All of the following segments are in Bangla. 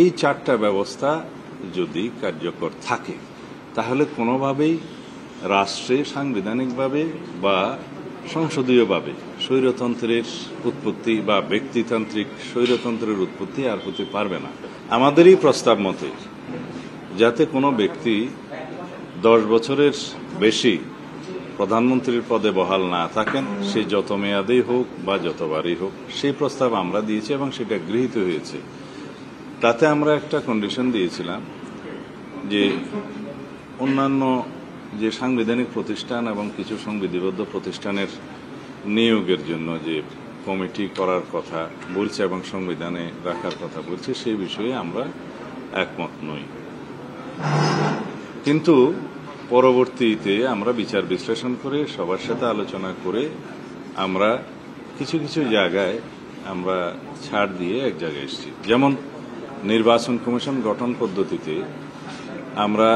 এই চারটা ব্যবস্থা যদি কার্যকর থাকে তাহলে কোনোভাবেই রাষ্ট্রে সাংবিধানিকভাবে বা সংসদীয়ভাবে স্বৈরতন্ত্রের উৎপত্তি বা ব্যক্তিতান্ত্রিক স্বৈরতন্ত্রের উৎপত্তি আর হতে পারবে না। আমাদেরই প্রস্তাব মতে যাতে কোনো ব্যক্তি 10 বছরের বেশি প্রধানমন্ত্রীর পদে বহাল না থাকেন, সে যত মেয়াদেই হোক বা যতবারই হোক, সেই প্রস্তাব আমরা দিয়েছি এবং সেটা গৃহীত হয়েছে। তাতে আমরা একটা কন্ডিশন দিয়েছিলাম যে অন্যান্য যে সাংবিধানিক প্রতিষ্ঠান এবং কিছু সংবিধিবদ্ধ প্রতিষ্ঠানের নিয়োগের জন্য যে কমিটি করার কথা বলছে এবং সংবিধানে রাখার কথা বলছে, সেই বিষয়ে আমরা একমত নই। কিন্তু পরবর্তীতে আমরা বিচার বিশ্লেষণ করে সবার সাথে আলোচনা করে আমরা কিছু কিছু জায়গায় আমরা ছাড় দিয়ে এক জায়গায় এসেছি। যেমন নির্বাচন কমিশন গঠন পদ্ধতিতে আমরা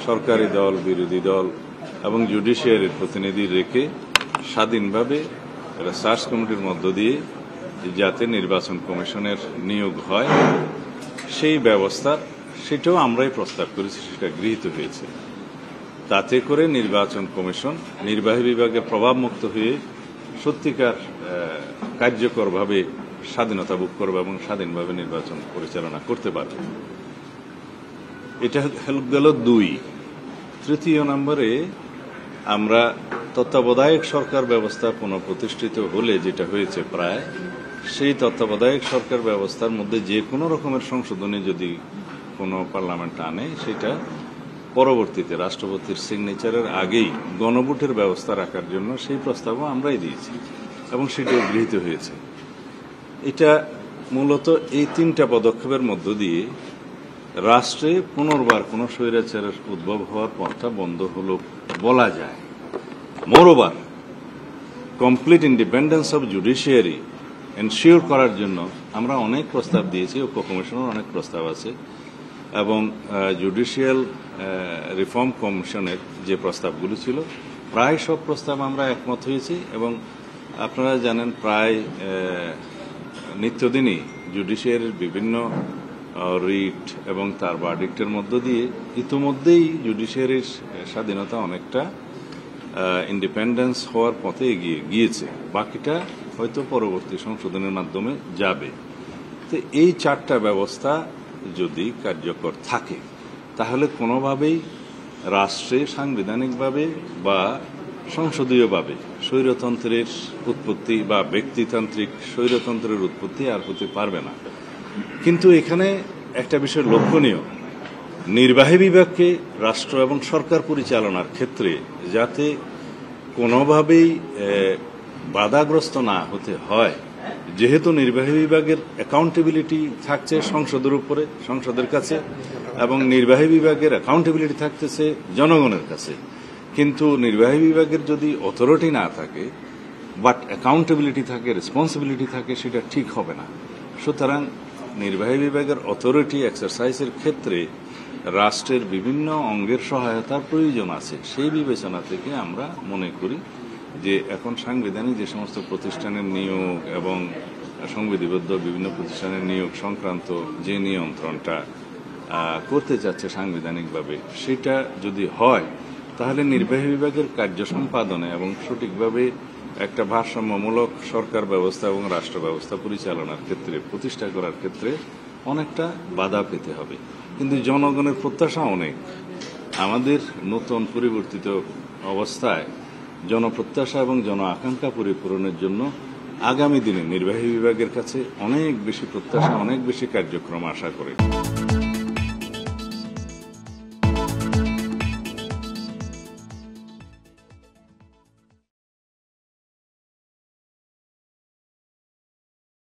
সরকারি দল, বিরোধী দল এবং জুডিশিয়ারির প্রতিনিধি রেখে স্বাধীনভাবে সার্চ কমিটির মধ্য দিয়ে যাতে নির্বাচন কমিশনের নিয়োগ হয় সেই ব্যবস্থা, সেটাও আমরাই প্রস্তাব করেছি, সেটা গৃহীত হয়েছে। তাতে করে নির্বাচন কমিশন নির্বাহী বিভাগের প্রভাবমুক্ত হয়ে সত্যিকার কার্যকরভাবে স্বাধীনতা ভোগ করবে এবং স্বাধীনভাবে নির্বাচন পরিচালনা করতে পারবে। এটা গেল 2। তৃতীয় নম্বরে আমরা তত্ত্বাবধায়ক সরকার ব্যবস্থা পুনঃপ্রতিষ্ঠিত হলে যেটা হয়েছে প্রায়, সেই তত্ত্বাবধায়ক সরকার ব্যবস্থার মধ্যে যে কোনো রকমের সংশোধনী যদি কোনো পার্লামেন্ট আনে, সেটা পরবর্তীতে রাষ্ট্রপতির সিগনেচারের আগেই গণভোটের ব্যবস্থা রাখার জন্য সেই প্রস্তাবও আমরাই দিয়েছি এবং সেটাও গৃহীত হয়েছে। এটা মূলত এই 3টা পদক্ষেপের মধ্য দিয়ে রাষ্ট্রে পুনর্বার কোনো স্বৈরাচারের উদ্ভব হওয়ার পথটা বন্ধ হলো বলা যায়। Moreover, complete independence of judiciary ensure করার জন্য আমরা অনেক প্রস্তাব দিয়েছি, ঐক্য কমিশনের অনেক প্রস্তাব আছে এবং জুডিশিয়াল রিফর্ম কমিশনের যে প্রস্তাবগুলো ছিল প্রায় সব প্রস্তাব আমরা একমত হয়েছি। এবং আপনারা জানেন প্রায় নিত্যদিনই জুডিশিয়ারির বিভিন্ন রিট এবং তার ভার্ডিক্টের মধ্য দিয়ে ইতিমধ্যেই জুডিশিয়ারির স্বাধীনতা অনেকটা ইন্ডিপেন্ডেন্স হওয়ার পথে এগিয়ে গিয়েছে, বাকিটা হয়তো পরবর্তী সংশোধনের মাধ্যমে যাবে। তো এই 4টা ব্যবস্থা যদি কার্যকর থাকে তাহলে কোনোভাবেই রাষ্ট্রে সাংবিধানিকভাবে বা সংসদীয়ভাবে স্বৈরতন্ত্রের উৎপত্তি বা ব্যক্তিতান্ত্রিক স্বৈরতন্ত্রের উৎপত্তি আর হতে পারবে না। কিন্তু এখানে একটা বিষয় লক্ষণীয়, নির্বাহী বিভাগকে রাষ্ট্র এবং সরকার পরিচালনার ক্ষেত্রে যাতে কোনোভাবেই বাধাগ্রস্ত না হতে হয়, যেহেতু নির্বাহী বিভাগের অ্যাকাউন্টেবিলিটি থাকছে সংসদের উপরে, সংসদের কাছে, এবং নির্বাহী বিভাগের অ্যাকাউন্টেবিলিটি থাকতেছে জনগণের কাছে। কিন্তু নির্বাহী বিভাগের যদি অথরিটি না থাকে বাট অ্যাকাউন্টেবিলিটি থাকে, রেসপন্সিবিলিটি থাকে, সেটা ঠিক হবে না। সুতরাং নির্বাহী বিভাগের অথরিটি এক্সারসাইজের ক্ষেত্রে রাষ্ট্রের বিভিন্ন অঙ্গের সহায়তার প্রয়োজন আছে। সেই বিবেচনা থেকে আমরা মনে করি যে এখন সাংবিধানিক যে সমস্ত প্রতিষ্ঠানের নিয়োগ এবং সংবিধিবদ্ধ বিভিন্ন প্রতিষ্ঠানের নিয়োগ সংক্রান্ত যে নিয়ন্ত্রণটা করতে চাচ্ছে সাংবিধানিকভাবে, সেটা যদি হয় তাহলে নির্বাহী বিভাগের কার্য সম্পাদনে এবং সঠিকভাবে একটা ভারসাম্যমূলক সরকার ব্যবস্থা এবং রাষ্ট্র ব্যবস্থা পরিচালনার ক্ষেত্রে প্রতিষ্ঠা করার ক্ষেত্রে অনেকটা বাধা পেতে হবে। কিন্তু জনগণের প্রত্যাশা অনেক। আমাদের নতুন পরিবর্তিত অবস্থায় জনপ্রত্যাশা এবং জন আকাঙ্ক্ষা পরিপূরণের জন্য আগামী দিনে নির্বাহী বিভাগের কাছে অনেক বেশি প্রত্যাশা, অনেক বেশি কার্যক্রম আশা করে।